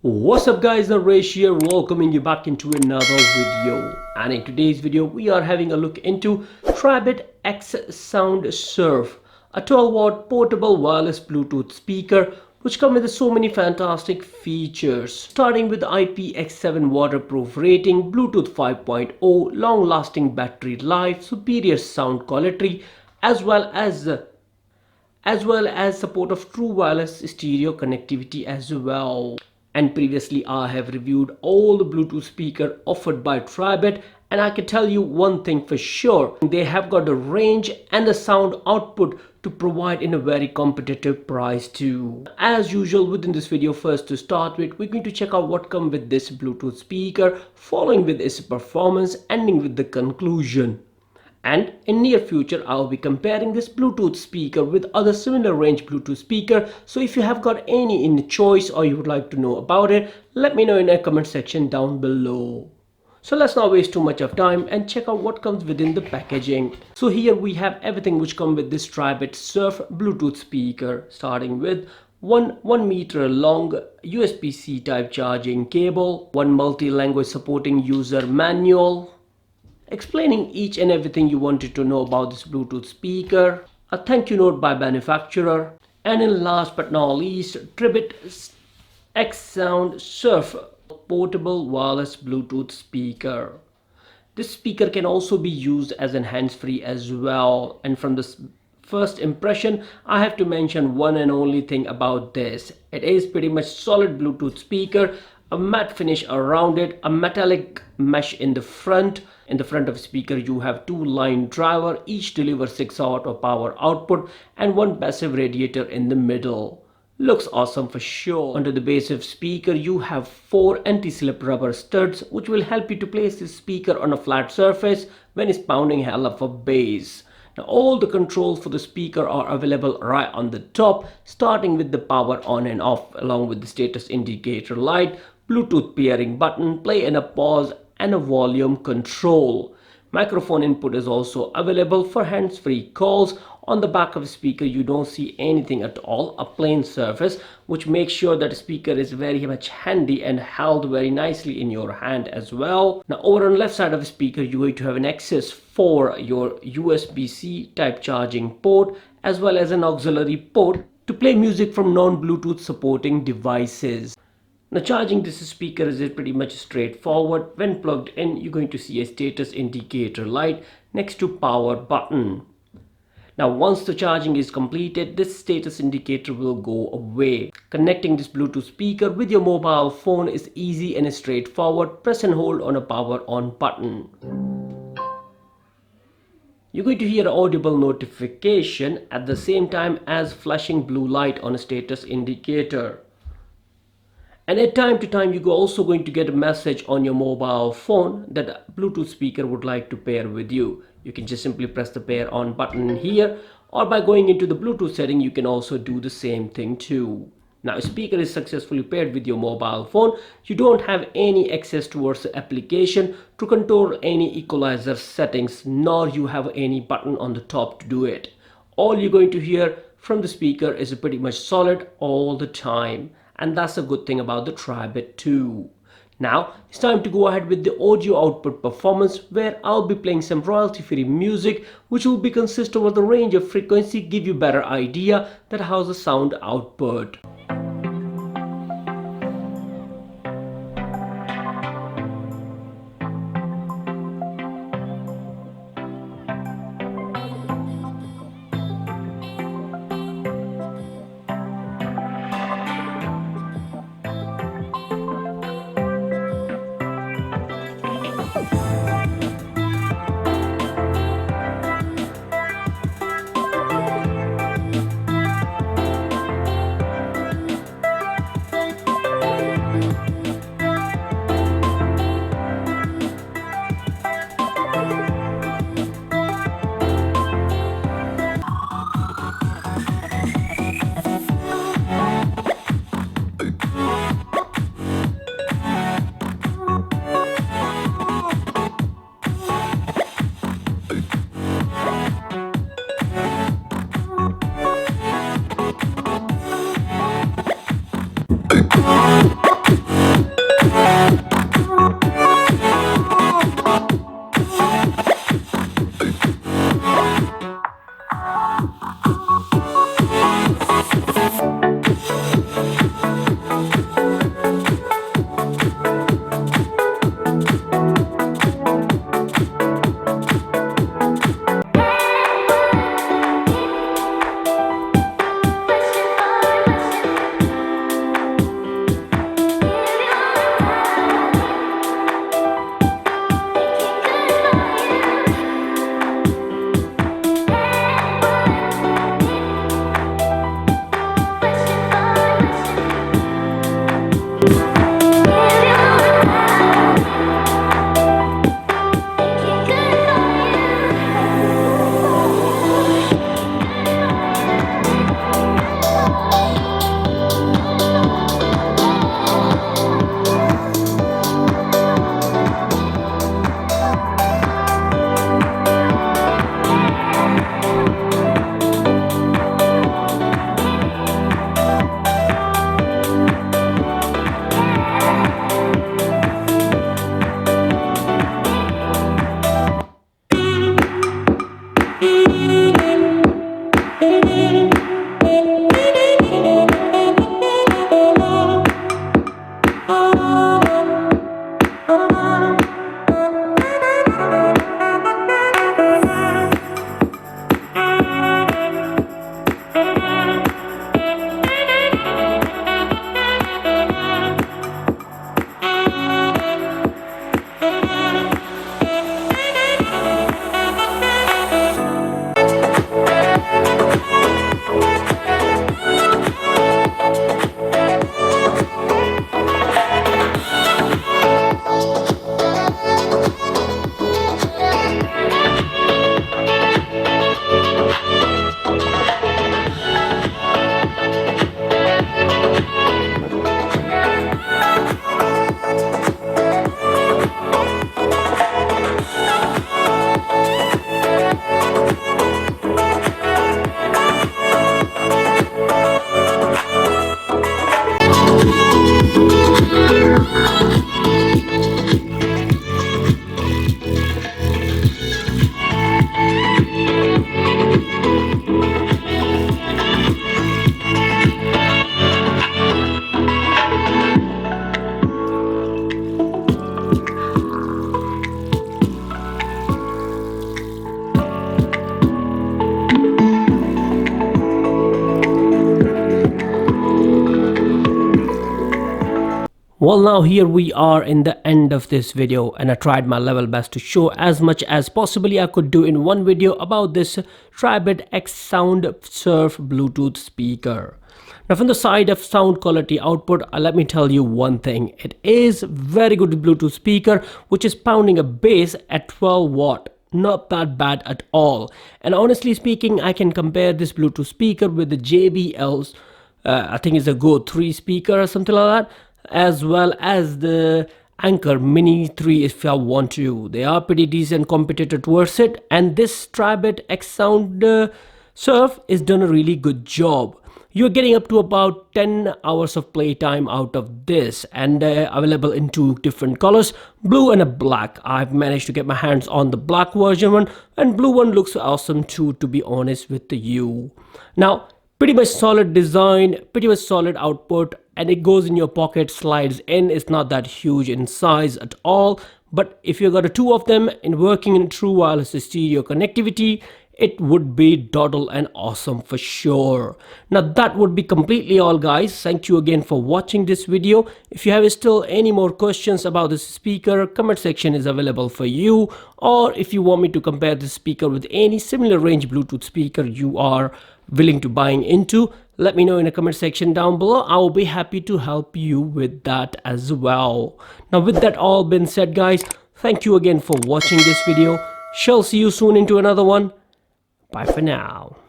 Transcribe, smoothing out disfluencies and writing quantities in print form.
What's up guys, Naresh here, welcoming you back into another video. And in today's video we are having a look into Tribit Xsound Surf, a 12-watt portable wireless Bluetooth speaker which comes with so many fantastic features, starting with IPX7 waterproof rating, Bluetooth 5.0, long-lasting battery life, superior sound quality, as well as support of true wireless stereo connectivity as well. And previously I have reviewed all the Bluetooth speaker offered by Tribit, and I can tell you one thing for sure: they have got the range and the sound output to provide in a very competitive price too. As usual within this video, first to start with, we're going to check out what comes with this Bluetooth speaker, following with its performance, ending with the conclusion. And in near future I'll be comparing this Bluetooth speaker with other similar range Bluetooth speaker. So if you have got any in choice or you would like to know about it, let me know in the comment section down below. So let's not waste too much of time and check out what comes within the packaging. So here we have everything which comes with this Tribit Surf Bluetooth speaker, starting with one meter long USB-C type charging cable, one multi-language supporting user manual explaining each and everything you wanted to know about this Bluetooth speaker, a thank you note by manufacturer, and in last but not least, Tribit Xsound Surf portable wireless Bluetooth speaker. This speaker can also be used as an hands-free as well, and from this first impression I have to mention one and only thing about this: it is pretty much solid Bluetooth speaker, a matte finish around it, a metallic mesh in the front. In the front of speaker you have two line driver, each delivers 6 watt of power output, and one passive radiator in the middle. Looks awesome for sure. Under the base of speaker you have 4 anti-slip rubber studs which will help you to place this speaker on a flat surface when it's pounding hell of a bass. Now all the controls for the speaker are available right on the top, starting with the power on and off, along with the status indicator light, Bluetooth pairing button, play and a pause, and a volume control. Microphone input is also available for hands-free calls. On the back of the speaker you don't see anything at all, a plain surface, which makes sure that the speaker is very much handy and held very nicely in your hand as well. Now over on the left side of the speaker you're going to have an access for your USB-C type charging port, as well as an auxiliary port to play music from non-Bluetooth supporting devices. Now charging this speaker is pretty much straightforward. When plugged in you're going to see a status indicator light next to power button. Now once the charging is completed, this status indicator will go away. Connecting this Bluetooth speaker with your mobile phone is easy and straightforward. Press and hold on a power on button. You're going to hear an audible notification at the same time as flashing blue light on a status indicator. And at time to time you're also going to get a message on your mobile phone that a Bluetooth speaker would like to pair with you. You can just simply press the pair on button here, or by going into the Bluetooth setting you can also do the same thing too. Now a speaker is successfully paired with your mobile phone. You don't have any access towards the application to control any equalizer settings, nor you have any button on the top to do it. All you're going to hear from the speaker is pretty much solid all the time. And that's a good thing about the Tribit too. Now it's time to go ahead with the audio output performance, where I'll be playing some royalty free music which will be consist over the range of frequency, give you better idea that how's the sound output. Well, now here we are in the end of this video, and I tried my level best to show as much as possibly I could do in one video about this Tribit Xsound Surf Bluetooth speaker. Now from the side of sound quality output, let me tell you one thing. It is very good Bluetooth speaker which is pounding a bass at 12 watt. Not that bad at all. And honestly speaking, I can compare this Bluetooth speaker with the JBL's, I think it's a Go 3 speaker or something like that, as well as the Anchor Mini 3 if I want to. They are pretty decent competitor towards it, and this Tribit Xsound Surf is done a really good job. You're getting up to about 10 hours of playtime out of this, and available in two different colors, blue and a black. I've managed to get my hands on the black version one, and blue one looks awesome too, to be honest with you. Now pretty much solid design, pretty much solid output, and it goes in your pocket, slides in. It's not that huge in size at all, but if you got a two of them in working in true wireless stereo connectivity, it would be total and awesome for sure. Now that would be completely all, guys. Thank you again for watching this video. If you have still any more questions about this speaker, comment section is available for you, or if you want me to compare this speaker with any similar range Bluetooth speaker you are willing to buying into, let me know in the comment section down below. I will be happy to help you with that as well. Now with that all been said, guys, thank you again for watching this video. Shall see you soon into another one. Bye for now.